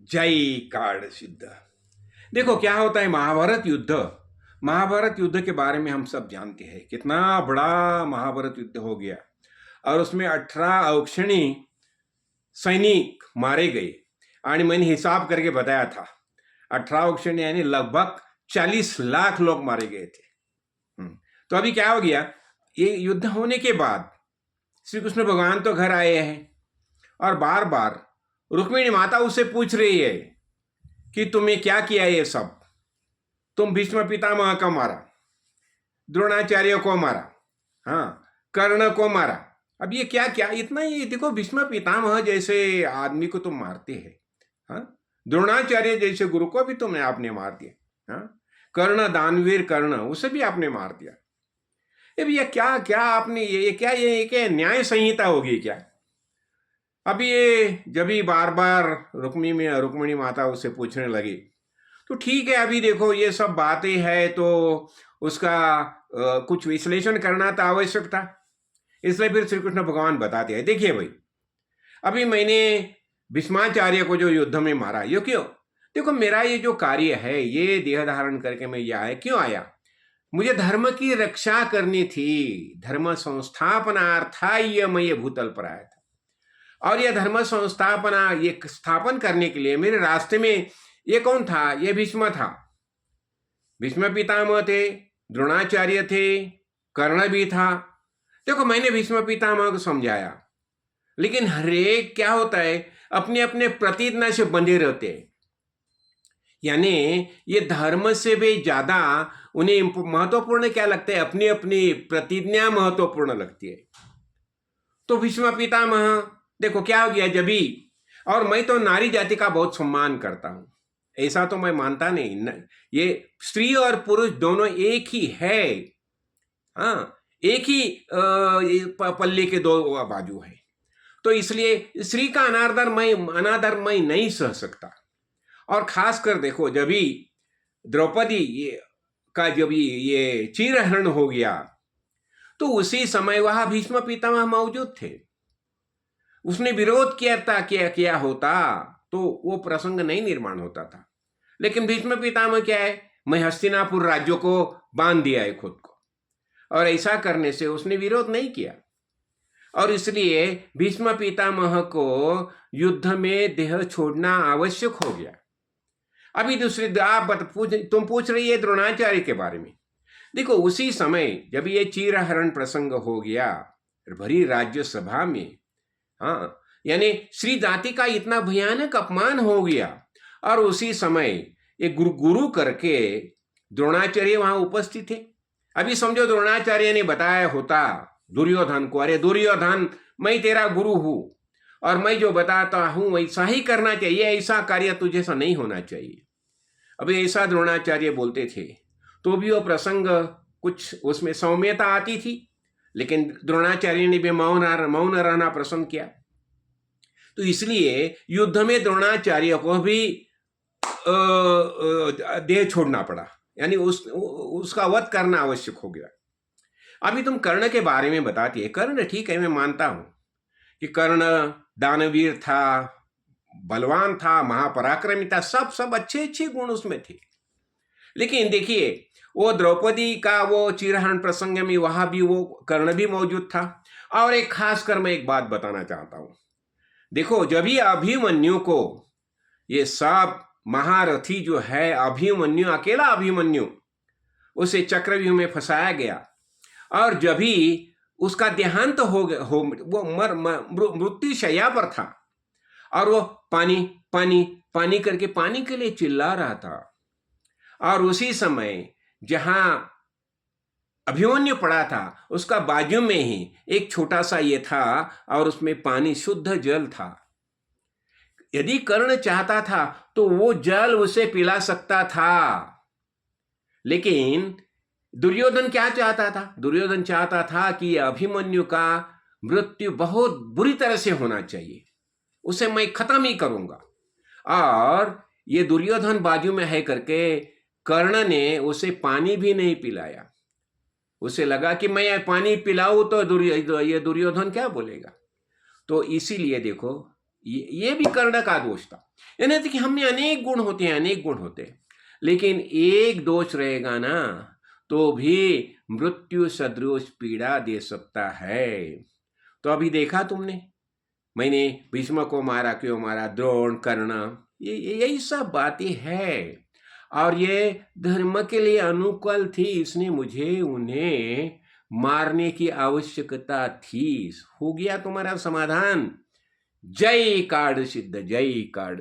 जय कार्ड सिद्ध। देखो क्या होता है महाभारत युद्ध। महाभारत युद्ध के बारे में हम सब जानते हैं कितना बड़ा महाभारत युद्ध हो गया और उसमें 18 अक्षणी सैनिक मारे गए। और मैंने हिसाब करके बताया था 18 अक्षणी यानी लगभग 40 लाख लोग मारे गए थे। तो अभी क्या हो गया, ये युद्ध होने के बाद श्री कृष्ण भगवान तो घर आए हैं और बार बार रुक्मिणी माता उससे पूछ रही है कि तुमने क्या किया ये सब। तुम भीष्म पितामह को मारा, द्रोणाचार्य को मारा, हाँ कर्ण को मारा, अब ये क्या क्या इतना ही देखो भीष्म पितामह जैसे आदमी को तुम मारते हैं, हाँ द्रोणाचार्य जैसे गुरु को भी तुमने आपने मार दिया, हाँ कर्ण दानवीर कर्ण उसे भी आपने मार दिया। अब ये क्या क्या आपने ये क्या न्याय संहिता होगी क्या। अभी ये जब भी बार बार रुक्मिणी माता उससे पूछने लगी तो ठीक है, अभी देखो ये सब बातें हैं तो उसका कुछ विश्लेषण करना तो आवश्यक था। इसलिए फिर श्री कृष्ण भगवान बताते हैं, देखिए भाई अभी मैंने भीष्माचार्य को जो युद्ध में मारा ये क्यों, देखो मेरा ये जो कार्य है ये देह धारण करके मैं ये क्यों आया, मुझे धर्म की रक्षा करनी थी, धर्म संस्थापनार्थाय मैं भूतल पर आया था। और यह धर्म संस्थापना ये स्थापन करने के लिए मेरे रास्ते में ये कौन था, ये भीष्म था। भीष्म पितामह थे, द्रोणाचार्य थे, कर्ण भी था। देखो मैंने भीष्म पितामह को समझाया, लेकिन हरेक क्या होता है अपने अपने प्रतिज्ञा से बंधे रहते हैं, यानी ये धर्म से भी ज्यादा उन्हें महत्वपूर्ण क्या लगता है, अपनी अपनी प्रतिज्ञा महत्वपूर्ण लगती है। तो भीष्म पितामह देखो क्या हो गया जबी, और मैं तो नारी जाति का बहुत सम्मान करता हूं, ऐसा तो मैं मानता नहीं, ये स्त्री और पुरुष दोनों एक ही है, हाँ एक ही पल्ले के दो बाजू है। तो इसलिए स्त्री का अनादर मैं नहीं सह सकता। और खासकर देखो जब भी द्रौपदी का जब ये चीरहरण हो गया तो उसी समय वहां भीष्म पितामह मौजूद थे। उसने विरोध किया होता तो वो प्रसंग नहीं निर्माण होता था। लेकिन भीष्म पितामह क्या है, मैं हस्तिनापुर राज्य को बांध दिया है खुद को, और ऐसा करने से उसने विरोध नहीं किया। और इसलिए भीष्म पितामह को युद्ध में देह छोड़ना आवश्यक हो गया। अभी दूसरी तुम पूछ रही है द्रोणाचार्य के बारे में। देखो उसी समय जब ये चीरहरण प्रसंग हो गया भरी राज्यसभा में, हाँ यानी श्री जाति का इतना भयानक अपमान हो गया, और उसी समय एक गुरु करके द्रोणाचार्य वहां उपस्थित थे। अभी समझो द्रोणाचार्य ने बताया होता दुर्योधन को, अरे दुर्योधन मैं तेरा गुरु हूं और मैं जो बताता हूं वैसा ही करना चाहिए, ऐसा कार्य तुझे से नहीं होना चाहिए। अभी ऐसा द्रोणाचार्य बोलते थे तो भी वो प्रसंग कुछ उसमें सौम्यता आती थी, लेकिन द्रोणाचार्य ने भी मौन रहना पसंद किया। तो इसलिए युद्ध में द्रोणाचार्य को भी देह छोड़ना पड़ा, यानी उसका वध करना आवश्यक हो गया। अभी तुम कर्ण के बारे में बताती है, कर्ण ठीक है मैं मानता हूं कि कर्ण दानवीर था, बलवान था, महापराक्रमी था, सब अच्छे अच्छे गुण उसमें थे। लेकिन देखिए वो द्रौपदी का वो चीरहरण प्रसंग में वहां भी वो कर्ण भी मौजूद था। और एक खास कर मैं एक बात बताना चाहता हूं, देखो जब ही अभिमन्यु को ये सब महारथी जो है अभिमन्यु, अकेला अभिमन्यु उसे चक्रव्यूह में फंसाया गया, और जब ही उसका देहांत हो वो मृत्यु शैया पर था और वो पानी पानी पानी करके पानी के लिए चिल्ला रहा था, और उसी समय जहां अभिमन्यु पड़ा था उसका बाजू में ही एक छोटा सा ये था और उसमें पानी शुद्ध जल था। यदि कर्ण चाहता था तो वो जल उसे पिला सकता था, लेकिन दुर्योधन क्या चाहता था, दुर्योधन चाहता था कि अभिमन्यु का मृत्यु बहुत बुरी तरह से होना चाहिए, उसे मैं खत्म ही करूंगा। और ये दुर्योधन बाजू में है करके कर्ण ने उसे पानी भी नहीं पिलाया। उसे लगा कि मैं पानी पिलाऊं तो ये दुर्योधन क्या बोलेगा। तो इसीलिए देखो ये भी कर्ण का दोष था। यानी कि हमने अनेक गुण होते हैं, अनेक गुण होते हैं, लेकिन एक दोष रहेगा ना तो भी मृत्यु सदृश पीड़ा दे सकता है। तो अभी देखा तुमने, मैंने भीष्म को मारा, क्यों मारा, द्रोण, कर्ण, यही सब बातें हैं। और ये धर्म के लिए अनुकूल थी, इसने मुझे उन्हें मारने की आवश्यकता थी। हो गया तुम्हारा समाधान। जय कार्ड सिद्ध, जय कार्ड।